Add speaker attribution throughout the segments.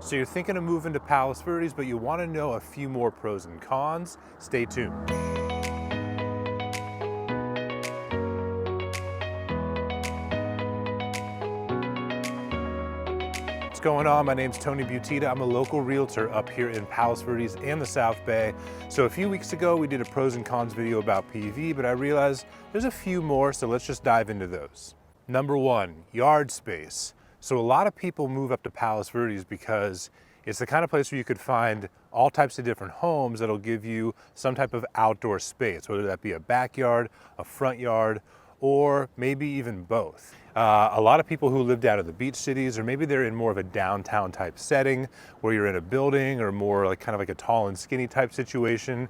Speaker 1: So you're thinking of moving to Palos Verdes, but you want to know a few more pros and cons? Stay tuned. What's going on? My name's Tony Buttitta. I'm a local realtor up here in Palos Verdes and the South Bay. So a few weeks ago, we did a pros and cons video about PV, but I realized there's a few more, so let's just dive into those. Number one, yard space. So a lot of people move up to Palos Verdes because it's the kind of place where you could find all types of different homes that'll give you some type of outdoor space, whether that be a backyard, a front yard, or maybe even both. A lot of people who live down in the beach cities, or maybe they're in more of a downtown type setting where you're in a building or more like kind of like a tall and skinny type situation,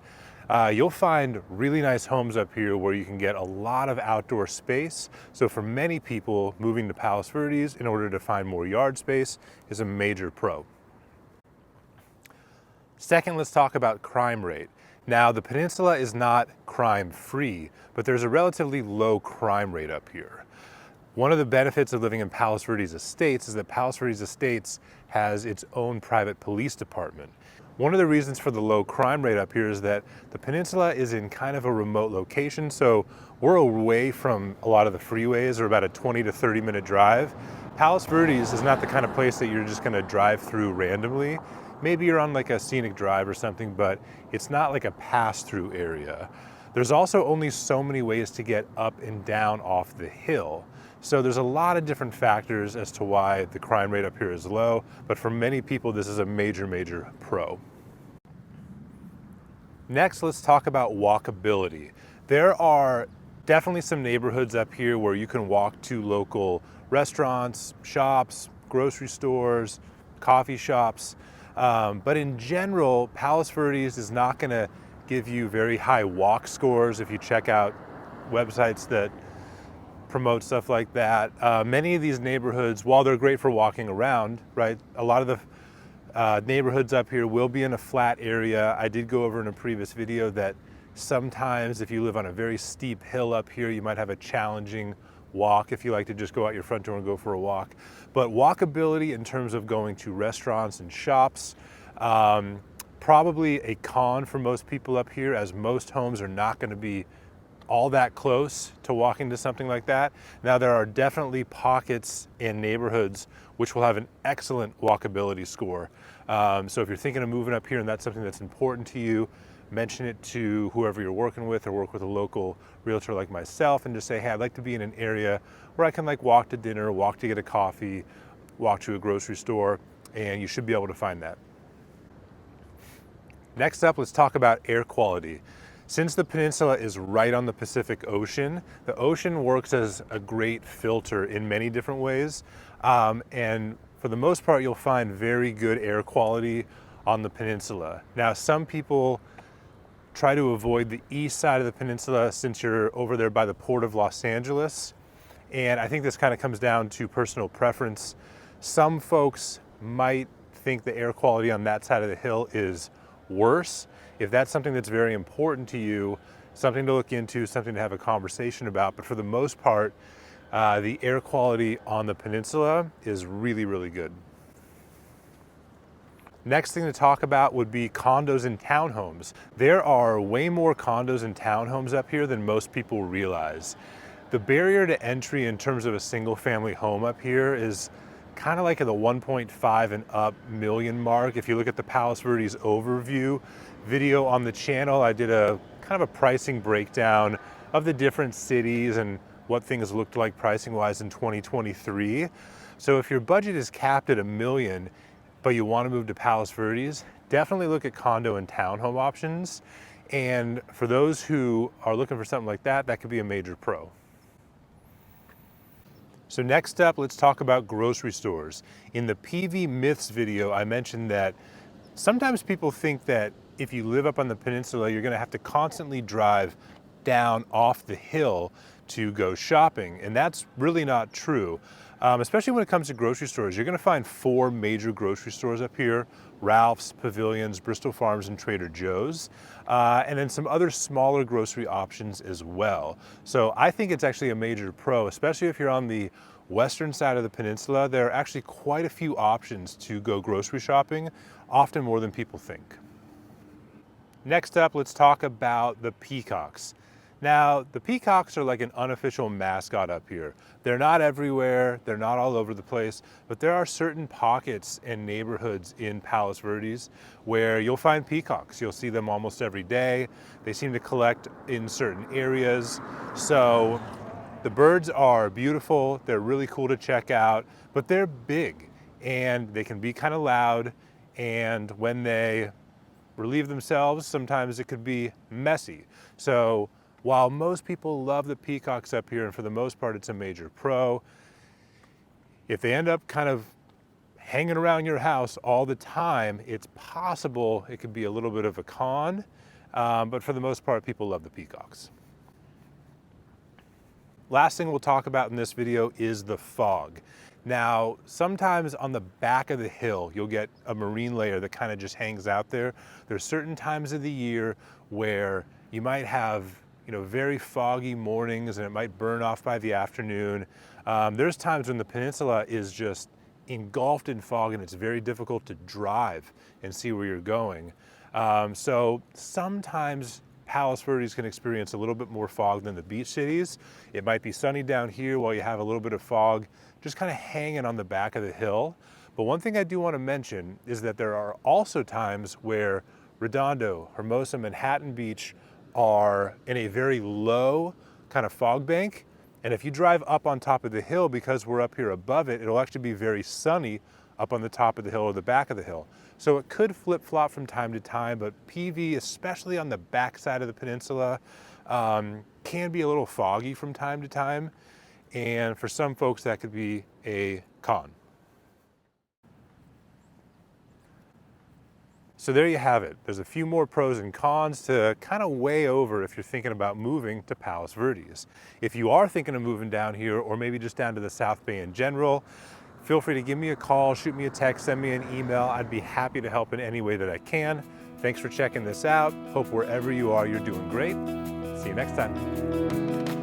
Speaker 1: you'll find really nice homes up here where you can get a lot of outdoor space. So for many people, moving to Palos Verdes in order to find more yard space is a major pro. Second, let's talk about crime rate. Now, the peninsula is not crime-free, but there's a relatively low crime rate up here. One of the benefits of living in Palos Verdes Estates is that Palos Verdes Estates has its own private police department. One of the reasons for the low crime rate up here is that the peninsula is in kind of a remote location, so we're away from a lot of the freeways, or about a 20 to 30 minute drive. Palos Verdes is not the kind of place that you're just gonna drive through randomly. Maybe you're on like a scenic drive or something, but it's not like a pass-through area. There's also only so many ways to get up and down off the hill. So there's a lot of different factors as to why the crime rate up here is low, but for many people, this is a major, major pro. Next, let's talk about walkability. There are definitely some neighborhoods up here where you can walk to local restaurants, shops, grocery stores, coffee shops. But in general, Palos Verdes is not going to give you very high walk scores if you check out websites that promote stuff like that. Many of these neighborhoods, while they're great for walking around, right, a lot of the neighborhoods up here will be in a flat area. I did go over in a previous video that sometimes if you live on a very steep hill up here, you might have a challenging walk if you like to just go out your front door and go for a walk. But walkability in terms of going to restaurants and shops, probably a con for most people up here, as most homes are not going to be all that close to walking to something like that. Now, there are definitely pockets in neighborhoods which will have an excellent walkability score. So if you're thinking of moving up here and that's something that's important to you, mention it to whoever you're working with, or work with a local realtor like myself and just say, hey, I'd like to be in an area where I can like walk to dinner, walk to get a coffee, walk to a grocery store, and you should be able to find that. Next up, let's talk about air quality. Since the peninsula is right on the Pacific Ocean, the ocean works as a great filter in many different ways. And for the most part, you'll find very good air quality on the peninsula. Now, some people try to avoid the east side of the peninsula since you're over there by the Port of Los Angeles. And I think this kind of comes down to personal preference. Some folks might think the air quality on that side of the hill is worse. If that's something that's very important to you, something to look into, something to have a conversation about. But for the most part, the air quality on the peninsula is really, really good. Next thing to talk about would be condos and townhomes. There are way more condos and townhomes up here than most people realize. The barrier to entry in terms of a single family home up here is kind of like at the 1.5 and up million mark. If you look at the Palos Verdes overview video on the channel, I did a kind of a pricing breakdown of the different cities and what things looked like pricing wise in 2023. So if your budget is capped at $1 million, but you want to move to Palos Verdes, definitely look at condo and townhome options. And for those who are looking for something like that, that could be a major pro. So next up, let's talk about grocery stores. In the PV Myths video, I mentioned that sometimes people think that if you live up on the peninsula, you're gonna have to constantly drive down off the hill to go shopping, and that's really not true. Especially when it comes to grocery stores. You're gonna find 4 major grocery stores up here: Ralph's, Pavilions, Bristol Farms, and Trader Joe's, and then some other smaller grocery options as well. So I think it's actually a major pro, especially if you're on the western side of the peninsula, there are actually quite a few options to go grocery shopping, often more than people think. Next up, let's talk about the peacocks. Now, the peacocks are like an unofficial mascot up here. They're not everywhere, they're not all over the place, but there are certain pockets and neighborhoods in Palos Verdes where you'll find peacocks. You'll see them almost every day. They seem to collect in certain areas. So the birds are beautiful, they're really cool to check out, but they're big and they can be kind of loud, and when they relieve themselves, sometimes it could be messy. So while most people love the peacocks up here, and for the most part it's a major pro, if they end up kind of hanging around your house all the time, it's possible it could be a little bit of a con, but for the most part people love the peacocks. Last thing we'll talk about in this video is the fog. Now, sometimes on the back of the hill, you'll get a marine layer that kind of just hangs out there. There's certain times of the year where you might have, very foggy mornings and it might burn off by the afternoon. There's times when the peninsula is just engulfed in fog and it's very difficult to drive and see where you're going. So sometimes Palos Verdes can experience a little bit more fog than the beach cities. It might be sunny down here while you have a little bit of fog just kind of hanging on the back of the hill. But one thing I do want to mention is that there are also times where Redondo, Hermosa, Manhattan Beach are in a very low kind of fog bank. And if you drive up on top of the hill, because we're up here above it, it'll actually be very sunny up on the top of the hill or the back of the hill. So it could flip-flop from time to time, but PV, especially on the back side of the peninsula, can be a little foggy from time to time. And for some folks, that could be a con. So there you have it. There's a few more pros and cons to kind of weigh over if you're thinking about moving to Palos Verdes. If you are thinking of moving down here, or maybe just down to the South Bay in general, feel free to give me a call, shoot me a text, send me an email. I'd be happy to help in any way that I can. Thanks for checking this out. Hope wherever you are, you're doing great. See you next time.